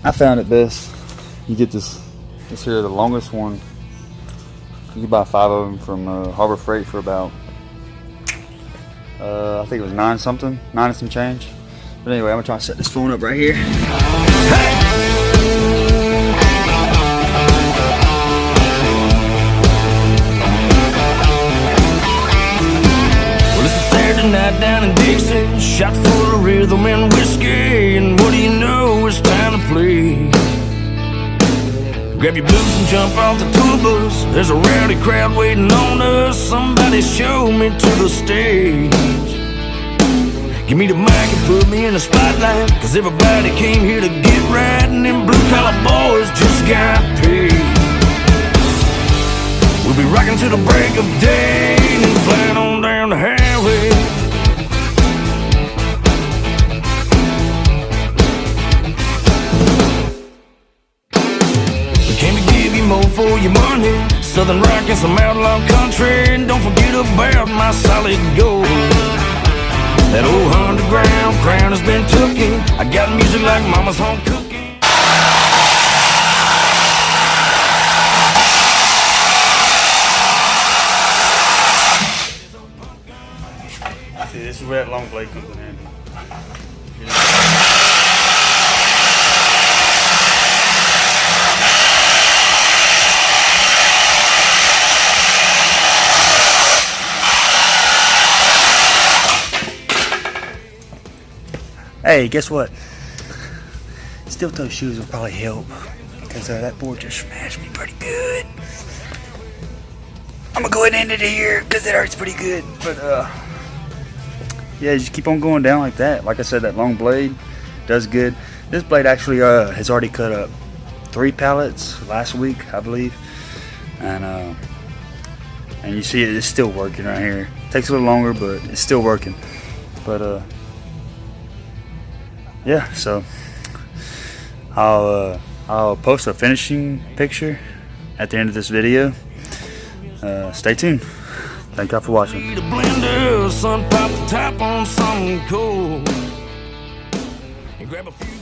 I found it best. You get this here, the longest one. You can buy 5 of them from Harbor Freight for about, I think it was 9 something, 9 and some change. But anyway, I'm gonna try to set this phone up right here. Well, it's a Saturday night down in Dixie, shot full of rhythm and whiskey, and what do you know, it's time to play. Grab your boots and jump off the tour bus. There's a rowdy crowd waiting on us. Somebody show me to the stage. Give me the mic and put me in the spotlight, cause everybody came here to get right, and them blue collar boys just got paid. We'll be rocking till the break of day and flying on down the highway. More for your money, Southern rock and some outlaw country, and don't forget about my solid gold. That old underground crown has been tookin'. I got music like mama's home cooking. See, this is where that long blade comes in handy. Hey, guess what? Steel toe shoes will probably help, because that board just smashed me pretty good. I'm gonna go ahead and end it here because it hurts pretty good. But yeah, just keep on going down like that. Like I said, that long blade does good. This blade actually has already cut up 3 pallets last week, I believe, and you see it's still working right here. Takes a little longer, but it's still working. But yeah, so I'll post a finishing picture at the end of this video. Stay tuned. Thank y'all for watching. Blender, sun pop the top on something cool. And grab a few